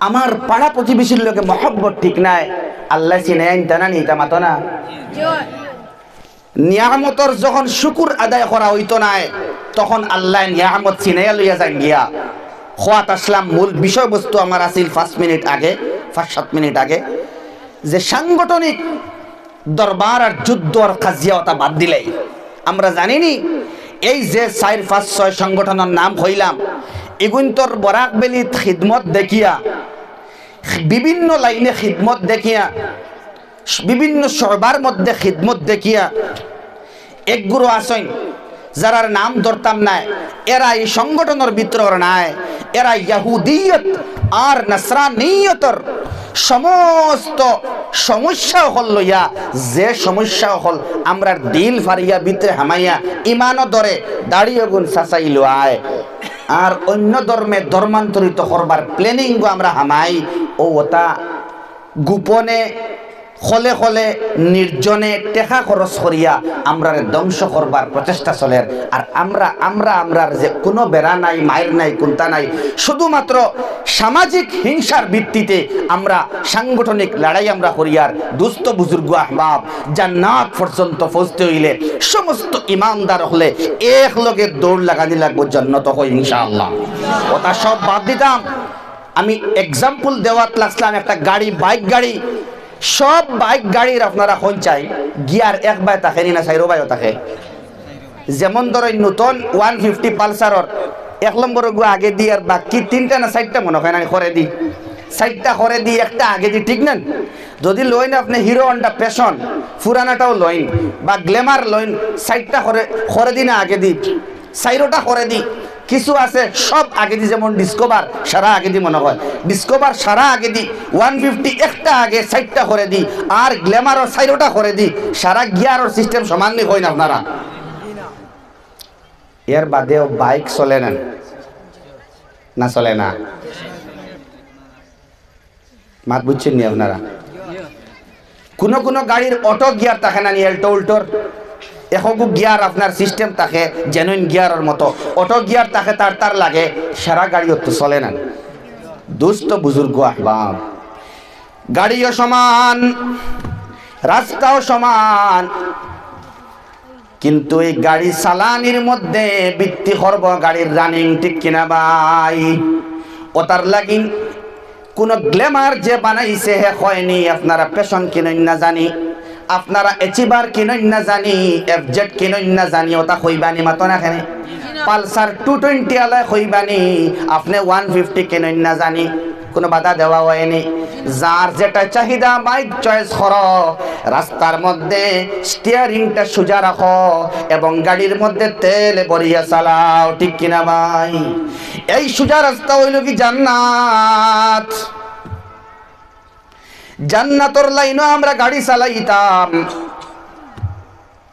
আমার পাড়া প্রতিবেশীর লোকে মহব্বত ঠিক নাই, আল্লাহ চিনাইন টানা নিতা মাতো না। নিয়ামতর যখন শুকুর আদায় করা হইতো নাই, তখন আল্লাহ নিয়ামত চিনাইয়া লইয়া যান গিয়া। খোয়াত আসলাম মূল বিষয়বস্তু আমার আছিল 5 মিনিট আগে, 5-7 মিনিট আগে, যে সাংগঠনিক দরবার আর যুদ্ধ আর কাজিয়াওয়াতা বাদ দিলেই আমরা জানিনি এই যে 4-5-6 সংগঠনের নাম হইলাম, এগুন্তর বরাক বেলিত খিদমত দেখিয়া, বিভিন্ন লাইনে খিদমত দেখিয়া, বিভিন্ন সবার মধ্যে খিদমত দেখিয়া একগুরু আসেন যারার নাম ধরতাম নাই, এরা এই সংগঠনের ভিতর নাই, এরা ইহুদিয়ত আর নাসরানিয়তর সমস্ত সমস্যা হল লইয়া, যে সমস্যা হল আমরা দিল ফারিয়া ভিতরে হামাইয়া ইমানও ধরে দাঁড়িয়ে গুণ চাচাইল আয়, আর অন্য ধর্মে ধর্মান্তরিত করবার প্ল্যানিং আমরা হামাই, ও ওটা গোপনে হলে হলে নির্জনে টেকা খরচ করিয়া আমরা ধ্বংস করবার প্রচেষ্টা চলের। আর আমরার যে কোনো বেড়া নাই, মায়ের নাই, কুন্তা নাই, শুধুমাত্র সামাজিক হিংসার ভিত্তিতে আমরা সাংগঠনিক লড়াই আমরা করিয়ার। দুস্থ বুজুর্গ আহবাব, জান্নাত পর্যন্ত পৌঁছতে হইলে সমস্ত ইমানদার হলে এক লগে দৌড় লাগানি লাগবো জান্নাত হয় ইনশাআল্লাহ। ওটা সব বাদ দিতাম, আমি এক্সাম্পল দেওয়াত লাগলাম একটা গাড়ি, বাইক গাড়ি, সব বাইক গাড়ির আপনারা কোন চাই গিয়ার এক বাই থাকে না 4 বাইও থাকে। যেমন ধরেন নতুন 150 পালসারর 1 নম্বর গু আগে দি, আর বাকি 3টা না 4টা মনে হয় না করে দি, 4টা করে দি, একটা আগে দি, ঠিক না? যদি লইন আপনি হিরো হন্ডা প্যাশন পুরানাটাও লইন বা গ্ল্যামার লইন, 4টা করে দি না আগে দি, 4টা করে দি। কিছু আছে সব আগে দি, যেমন ডিসকভার সারা আগে দি, মনে হয় ডিসকভার সারা আগে দি, 150 একটা আগে 4টা করে দি, আর গ্ল্যামারও 4টা করে দি, সারা গিয়ারর সিস্টেম সমান নি হয় না আপনারা। এর বাদেও বাইক চলে না, না চলে না, মাত বুঝছেন নি আপনারা? কোন গাড়ির অটো গিয়ার থাকে না, এল্টো উল্টোর একগু গিয়ার আপনার সিস্টেম থাকে জেনুইন গিয়ারের মতো, অটো গিয়ার থাকে তার লাগে, সারা গাড়িও তো চলে না। দুস্থ বুজুর্গ আহবাব, গাড়িও সমান, রাস্তাও সমান, কিন্তু এই গাড়ি চালানির মধ্যে বৃত্তি করব গাড়ির রানিং ঠিক কিনা ভাই? ওটার লাগিন কোন গ্ল্যামার যে বানাইছে হে হয়নি, আপনারা পেশন কিনেন না জানি, আপনারা এচিবার কিনেন না জানি, এফজেড কিনেন না জানি, ওটা হইবানি মাতো না এখানে। পালসার 220 আলায় হইবানি, আপনি 150 কিনেন না জানি, কোনো বাধা দেওয়া হয়নি। যার যেটা চাহিদা বাইক চয়েস করো, রাস্তার মধ্যে স্টিয়ারিংটা সোজা রাখো এবং গাড়ির মধ্যে তেল ভরিয়া চালাও, ঠিক কিনা ভাই? এই সোজা রাস্তা হইল কি জান্নাত। জান্নাতর লাইনও আমরা গাড়ি চালাইতাম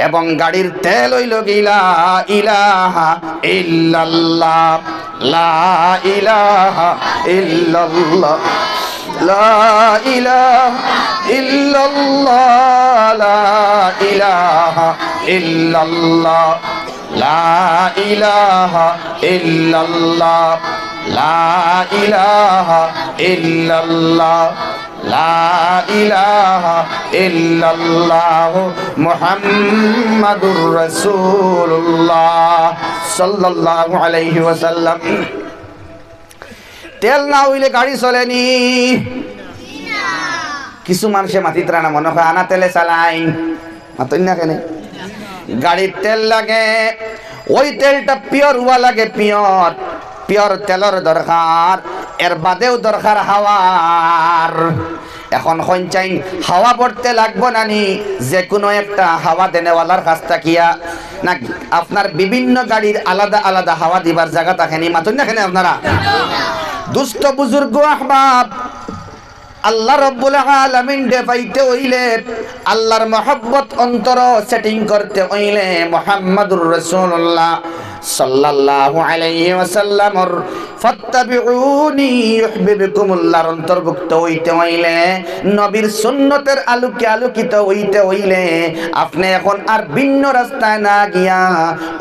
এবং গাড়ির তেল হইল কি লা ইলাহা ইল্লাল্লাহ, লা ইলাহা ইল্লাল্লাহ, লা ইলাহা ইল্লাল্লাহ, লা ইলাহা ইল্লাল্লাহ, লা ইলাহা ইল্লাল্লাহ, লা ইলাহা ইল্লাল্লাহ, লা ইলাহা ইল্লাল্লাহ, মুহাম্মাদুর রাসূলুল্লাহ সাল্লাল্লাহু আলাইহি ওয়াসাল্লাম। তেল না হইলে গাড়ি চলেনি। কিছু মানুষে মাটিত রানা মনে হয় আনা তেলে চালাইন, মাতই না কেন? গাড়ির তেল লাগে, ওই তেলটা পিওর হওয়া লাগে, পিওর তেলের দরকার, এর বাদেও দরকার হাওয়ার। এখন চাই হাওয়া পড়তে লাগবো নানি, যে কোনো একটা হাওয়া দেনেওয়ালার কাছ থাকিয়া, না আপনার বিভিন্ন গাড়ির আলাদা আলাদা হাওয়া দিবার জায়গা থাকেনি, মাতুন না কেন আপনারা? দুস্থ বুজুর্গ আহবাব, আল্লাহ রব্বুল আলামিন দে পাইতে হইলে, আল্লাহর মহব্বত অন্তর সেটিং করতে হইলে মুহাম্মাদুর রাসূলুল্লাহ সাল্লাল্লাহু আলাইহি ওয়াসাল্লামর ফাত্তাবিউনি ইউহিব্বুকুমুল্লাহর অন্তর্ভুক্ত হইতে হইলে, নবীর সুন্নতের আলোকে আলোকিত হইতে হইলে আপনি এখন আর ভিন্ন রাস্তায় না গিয়া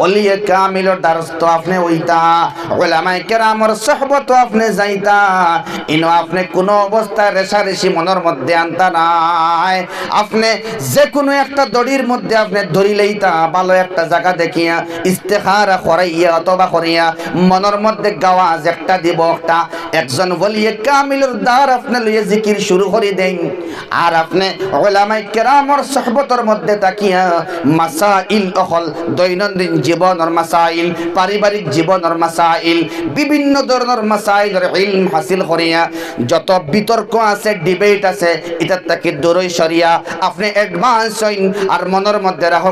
ওলিয়ে কামিলের দ্বারস্থ আপনি হইতা, উলামায়ে কেরামের সুহবত আপনি যাইতা। ইনো আপনি কোন অবস্থায় রেশারেশি মনের মধ্যে আনতা নাই। আপনি যে কোনো একটা দড়ির মধ্যে আপনি ধরি লইতা, ভালো একটা জায়গা দেখিয়া ইস্তেখারা করাইয়া অথবা করিয়া মনের মধ্যে গাওয়াজ একটা দিব, একটা একজন ওলিয়ে কামিলের দ্বার আপনি লইয়া জিকির শুরু করে দেন। আর আপনি উলামায়ে কেরামের সুহবতের মধ্যে তাকিয়া মাসাইল অহল দৈনন্দিন জীবনের মাসাইল, পারিবারিক জীবনের মাসাইল, বিভিন্ন ধরনের মাসাইলের ইলম হাসিল করিয়া যত বিতর্ক আছে, ডিবেট আছে, এটার থেকে দূরে সরিয়া আপনি অ্যাডভান্স হইন। আর মনের মধ্যে রাখো